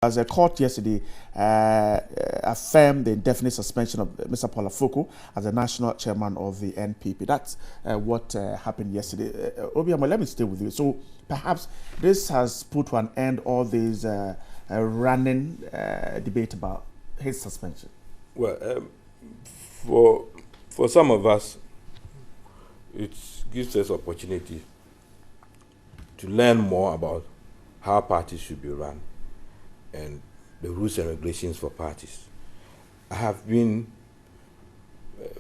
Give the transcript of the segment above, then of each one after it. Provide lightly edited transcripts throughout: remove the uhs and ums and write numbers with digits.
As a court yesterday affirmed the indefinite suspension of Mr. Paul Afoko as the national chairman of the NPP. That's what happened yesterday. Obiama, let me stay with you. So perhaps this has put to an end all these running debate about his suspension. Well, for some of us, it gives us opportunity to learn more about how parties should be run and the rules and regulations for parties. I have been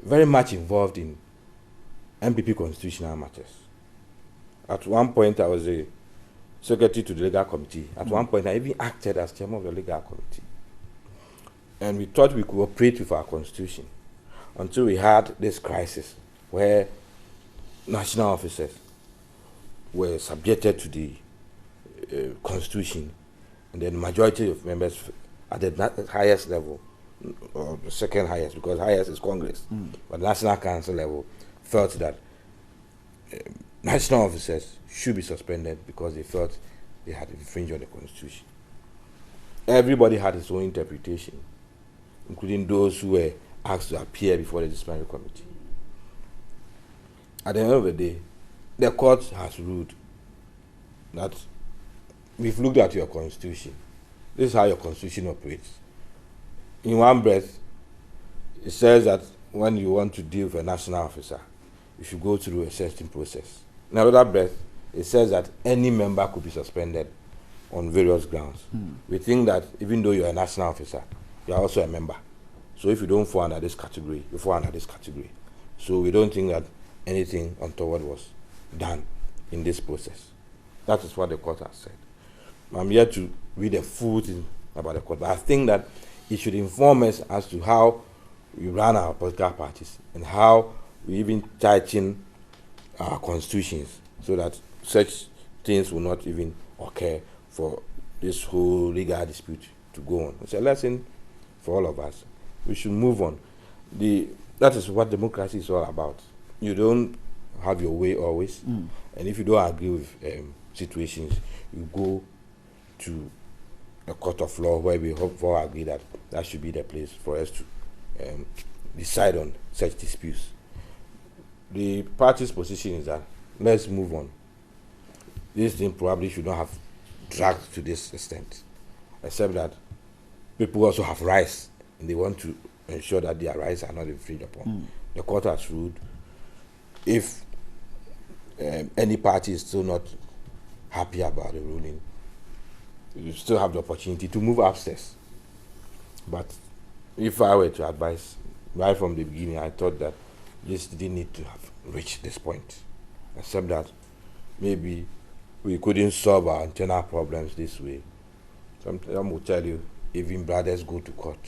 very much involved in NPP constitutional matters. At one point, I was a secretary to the legal committee. At one point, I even acted as chairman of the legal committee. And we thought we could operate with our constitution until we had this crisis where national officers were subjected to the constitution, and then the majority of members at the highest level, or the second highest, because highest is Congress, but National Council level, felt that national officers should be suspended because they felt they had infringed on the constitution. Everybody had his own interpretation, including those who were asked to appear before the disciplinary committee. At the end of the day, the court has ruled that we've looked at your constitution. This is how your constitution operates. In one breath, it says that when you want to deal with a national officer, you should go through a certain process. In another breath, it says that any member could be suspended on various grounds. We think that even though you're a national officer, you are also a member. So if you don't fall under this category, you fall under this category. So we don't think that anything untoward was done in this process. That is what the court has said. I'm here to read a full thing about the court, but I think that it should inform us as to how we run our political parties and how we even tighten our constitutions so that such things will not even occur for this whole legal dispute to go on. It's a lesson for all of us. We should move on. That is what democracy is all about. You don't have your way always, and if you don't agree with situations, you go to a court of law where we hope for agree that that should be the place for us to decide on such disputes. The party's position is that let's move on. This thing probably should not have dragged to this extent, except that people also have rights and they want to ensure that their rights are not infringed upon. The court has ruled if any party is still not happy about the ruling, you still have the opportunity to move upstairs. But if I were to advise, right from the beginning, I thought that this didn't need to have reached this point, except that maybe we couldn't solve our internal problems this way. Some will tell you, even brothers go to court,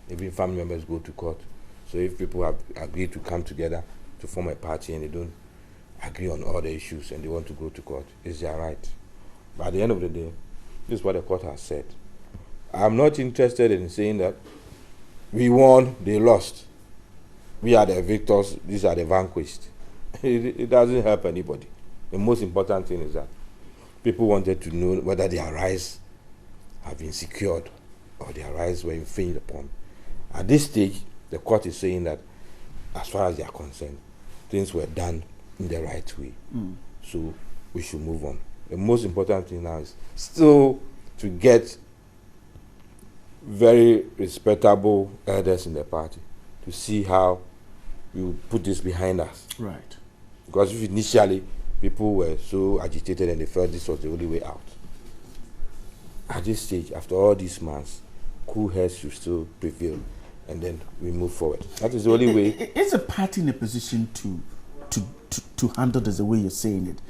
even family members go to court. So if people have agreed to come together to form a party and they don't agree on all the issues and they want to go to court, it's their right. But at the end of the day, this is what the court has said. I'm not interested in saying that we won, they lost. We are the victors, these are the vanquished. It doesn't help anybody. The most important thing is that people wanted to know whether their rights have been secured or their rights were infringed upon. At this stage, the court is saying that as far as they are concerned, things were done in the right way. So we should move on. The most important thing now is still to get very respectable elders in the party to see how we will put this behind us. Right. Because if initially people were so agitated and they felt this was the only way out, at this stage, after all these months, cool heads should still prevail, and then we move forward. That is the only way. Is a party in a position to handle this the way you're saying it?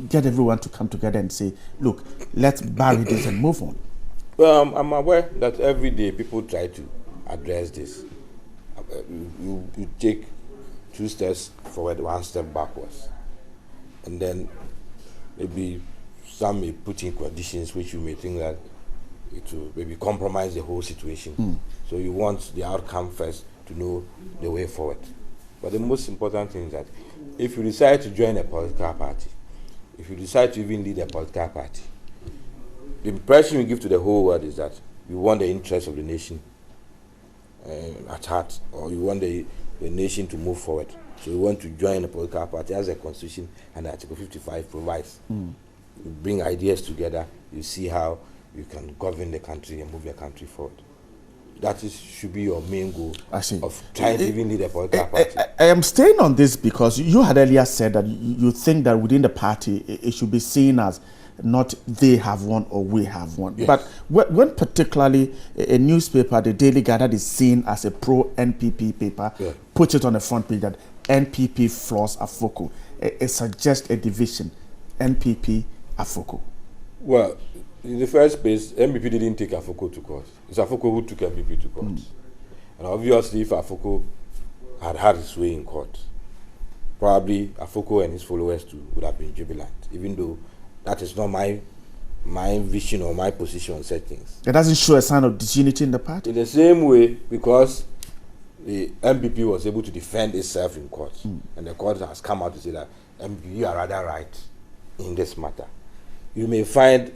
Get everyone to come together and say, look, let's bury this and move on. Well, I'm aware that every day people try to address this. You take 2 steps forward, 1 step backwards. And then maybe some may put in conditions which you may think that it will maybe compromise the whole situation. So you want the outcome first to know the way forward. But the most important thing is that if you decide to join a political party, if you decide to even lead a political party, the impression we give to the whole world is that we want the interests of the nation at heart, or we want the nation to move forward. So we want to join a political party as the Constitution and Article 55 provides. You bring ideas together, you see how you can govern the country and move the country forward. That should be your main goal of trying to even lead a political party. I am staying on this because you had earlier said that you think that within the party it should be seen as not they have won or we have won. Yes. But when particularly a newspaper, the Daily Guide, that is seen as a pro-NPP paper, puts it on the front page that NPP floors Afoko, it suggests a division, NPP Afoko. Well, in the first place, NPP didn't take Afoko to court. It's Afoko who took NPP to court. And obviously, if Afoko had his way in court, probably Afoko and his followers too would have been jubilant, even though that is not my vision or my position on such things. It doesn't show a sign of disunity in the party? In the same way, because the MPP was able to defend itself in court, and the court has come out to say that MPP, you are rather right in this matter. You may find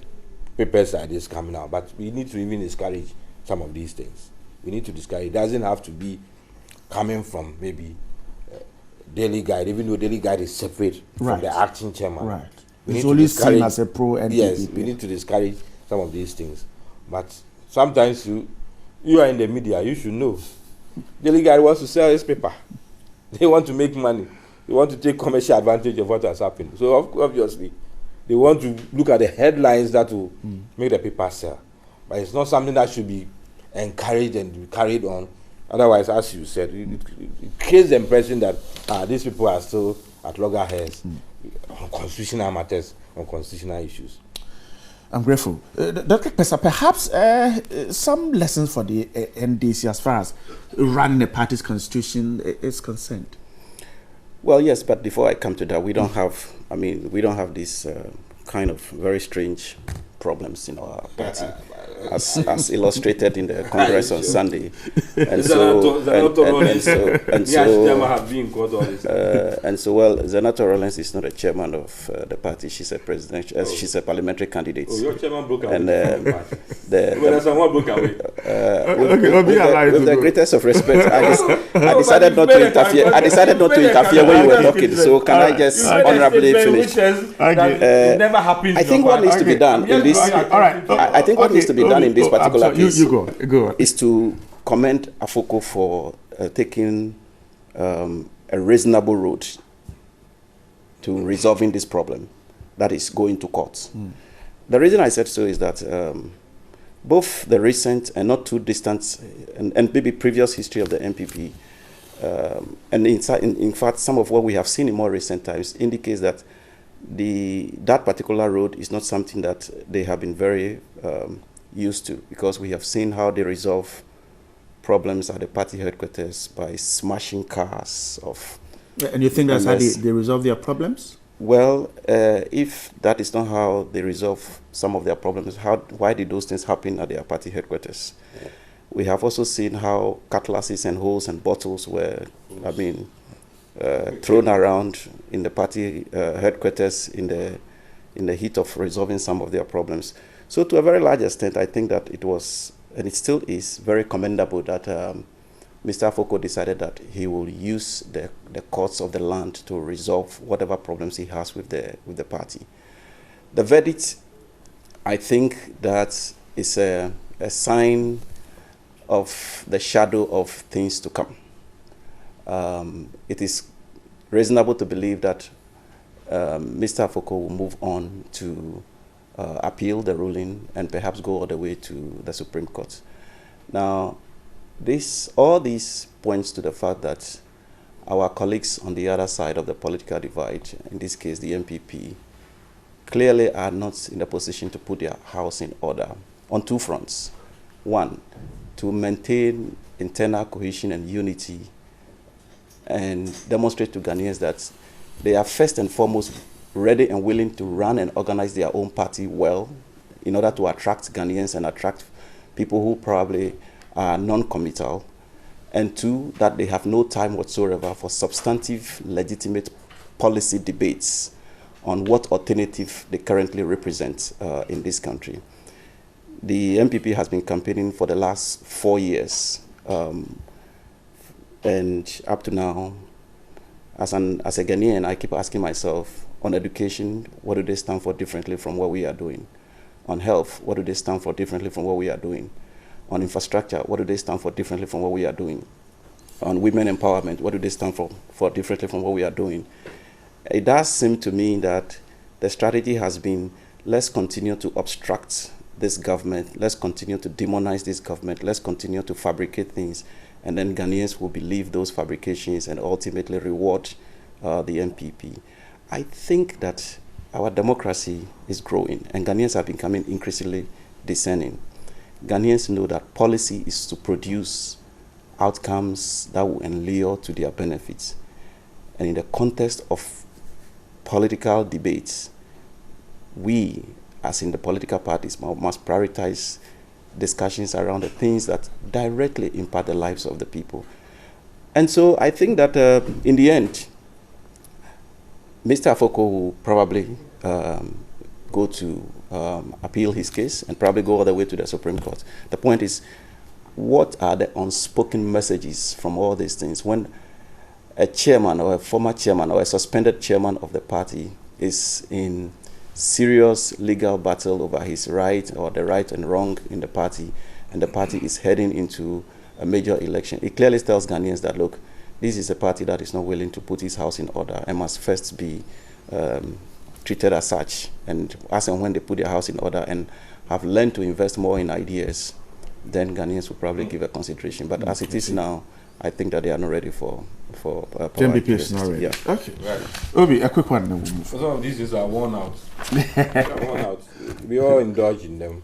papers like this coming out, but we need to even discourage some of these things. We need to discourage. It doesn't have to be coming from maybe Daily Guide, even though Daily Guide is separate from the acting chairman. Right. It's only seen as a pro-NPP. Yes, we need to discourage some of these things. But sometimes you are in the media, you should know. Daily Guide wants to sell his paper. They want to make money. They want to take commercial advantage of what has happened. So obviously, they want to look at the headlines that will make the paper sell. But it's not something that should be encouraged and be carried on. Otherwise, as you said, it creates the impression that these people are still at loggerheads on constitutional matters, on constitutional issues. I'm grateful. Dr. Pesa, perhaps some lessons for the NDC as far as running a party's constitution is concerned. Well, yes, but before I come to that, we don't have these kind of very strange problems in our party, as illustrated in the Congress on Sunday. And so, Zenata Rollins is not a chairman of the party. She's a presidential. She's a parliamentary candidate. Oh, your chairman broke away. And with the greatest of respect, I decided not to interfere. I decided not to interfere when you were talking. So can I just honorably finish? Never happened. I think what needs to be done in this. I think what needs to be done in this particular case is to commend Afoko for taking a reasonable road to resolving this problem, that is going to court. The reason I said so is that both the recent and not too distant and maybe previous history of the NPP and in fact some of what we have seen in more recent times indicates that that particular road is not something that they have been very used to, because we have seen how they resolve problems at the party headquarters by smashing cars of. And you think that's how they resolve their problems? Well, if that is not how they resolve some of their problems, why did those things happen at their party headquarters? Yeah. We have also seen how cutlasses and holes and bottles were, thrown around in the party headquarters in the heat of resolving some of their problems. So to a very large extent, I think that it was, and it still is, very commendable that Mr. Afoko decided that he will use the courts of the land to resolve whatever problems he has with the party. The verdict, I think that is a sign of the shadow of things to come. It is reasonable to believe that Mr. Afoko will move on to appeal the ruling and perhaps go all the way to the Supreme Court. Now, all these points to the fact that our colleagues on the other side of the political divide, in this case the MPP, clearly are not in a position to put their house in order on two fronts. One, to maintain internal cohesion and unity and demonstrate to Ghanaians that they are first and foremost ready and willing to run and organize their own party well in order to attract Ghanaians and attract people who probably are non-committal. And two, that they have no time whatsoever for substantive, legitimate policy debates on what alternative they currently represent in this country. The MPP has been campaigning for the last 4 years. And up to now, as a Ghanaian, I keep asking myself, on education, what do they stand for differently from what we are doing? On health, what do they stand for differently from what we are doing? On infrastructure, what do they stand for differently from what we are doing? On women empowerment, what do they stand for differently from what we are doing? It does seem to me that the strategy has been, let's continue to obstruct this government, let's continue to demonize this government, let's continue to fabricate things, and then Ghanaians will believe those fabrications and ultimately reward the MPP. I think that our democracy is growing, and Ghanaians are becoming increasingly discerning. Ghanaians know that policy is to produce outcomes that will inure to their benefits. And in the context of political debates, we, as in the political parties, must prioritize discussions around the things that directly impact the lives of the people. And so I think that in the end, Mr. Afoko will probably go to appeal his case and probably go all the way to the Supreme Court. The point is, what are the unspoken messages from all these things? When a chairman or a former chairman or a suspended chairman of the party is in serious legal battle over his right or the right and wrong in the party, and the party is heading into a major election, it clearly tells Ghanaians that, look, this is a party that is not willing to put his house in order and must first be treated as such. And as and when they put their house in order and have learned to invest more in ideas, then Ghanaians will probably give a consideration. But as it is now, I think that they are not ready for MPP is not ready. Yeah. Okay. Right. Obi, a quick one. Then we'll move. Some of these things are worn out. Worn out. We all indulge in them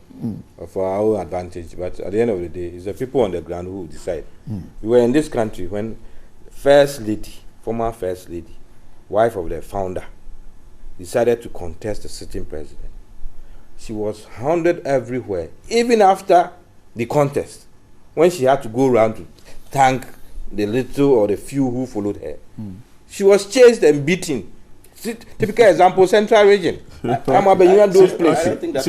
for our own advantage. But at the end of the day, it's the people on the ground who decide. We were in this country when First Lady, former First Lady, wife of the founder, decided to contest the sitting president. She was hounded everywhere, even after the contest, when she had to go around to thank the little or the few who followed her. She was chased and beaten. Typical example, Central Region. I'm about those places. I don't think that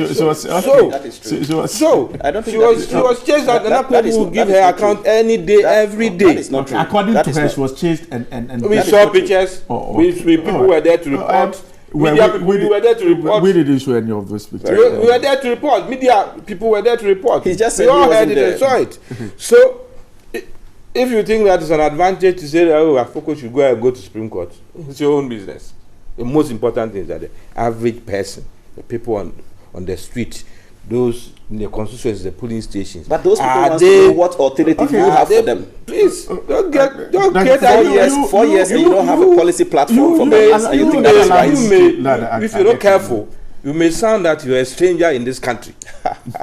is true. I don't think she was chased and people will give her account any day, every day. That is not true. According to her, she was chased and we saw pictures. People were there to report. We were there to report. We didn't show any of those pictures. We were there to report. Media people were there to report. He just said we all he heard it there. and saw it. So, if you think that is an advantage to say that Afoko should go to Supreme Court, it's your own business. The most important thing is that the average person, the people on the street, those in the constituencies, the polling stations, but those people want to know what alternative you have for them. Please don't get 4 years and you don't have a policy platform for them, and you think that is right. If you're not careful, you may sound that you're a stranger in this country.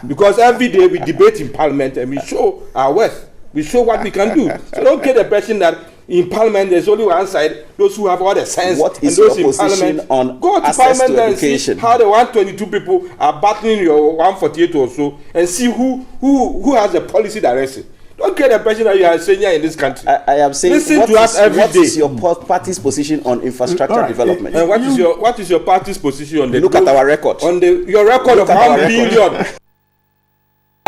Because every day we debate in Parliament and we show our worth. We show what we can do. So don't get the impression that in Parliament there's only one side, those who have all the sense. What is and those your position on go to access Parliament to and education? see how the 122 people are battling your 148 or so, and see who has a policy direction. Don't get the impression that you are a stranger in this country. I am saying, listen to us every day. What is your party's position on infrastructure development? And what is your party's position on the look at our record? On your record of 1 billion.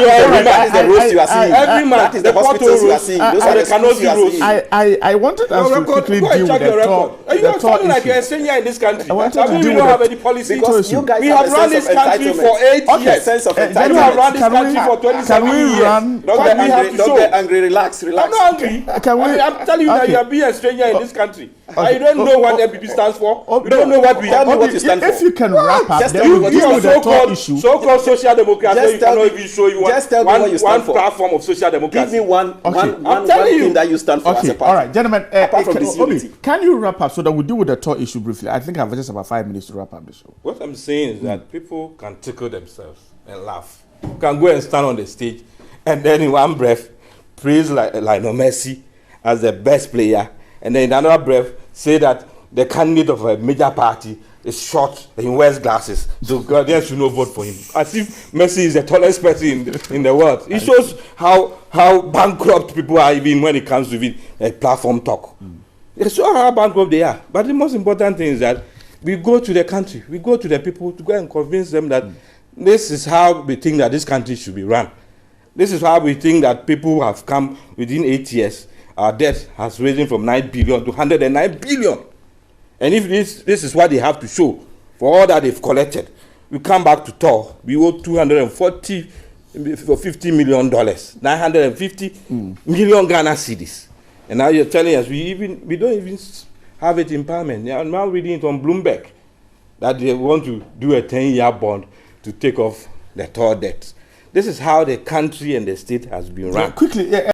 That is the roads you are seeing. Every month, that is the hospitals you are seeing. Those are the schools you are seeing. I wanted us to quickly deal with the top issue. You are sounding like you're a senior in this country. I mean, we don't have any policy. Because you guys we have run this country for 8 years. Sense of You have run this country for 27 years. Don't get angry. Relax. I'm not angry. I'm telling you that you are being a stranger in this country. I don't know what MPP stands for. You don't know what we have. Tell me what you stand for. If you can wrap up, then you deal with the top issue. So-called social democrats, you cannot even show you one platform of social democracy. Give me one thing that you stand for as a party. All right, gentlemen. Apart from this unity. Can you wrap up so that we deal with the top issue briefly? I think I have just about 5 minutes to wrap up the show. What I'm saying is that people can tickle themselves and laugh. You can go and stand on the stage and then in one breath praise Lionel Messi as the best player, and then in another breath say that the candidate of a major party is short and he wears glasses, so Ghanaians should not vote for him. As if Messi is the tallest person in the world. It shows how bankrupt people are even when it comes to a platform talk. It shows how bankrupt they are. But the most important thing is that we go to the country, we go to the people to go and convince them that This is how we think that this country should be run. This is how we think that people have come within 8 years. Our debt has risen from 9 billion to 109 billion. And if this is what they have to show for all that they've collected, we come back to talk. We owe $240 for $50 million, 950 million Ghana cedis. And now you're telling us we don't even have it in Parliament. I'm now reading it on Bloomberg that they want to do a 10-year bond to take off the toll debt. This is how the country and the state has been run. Quickly,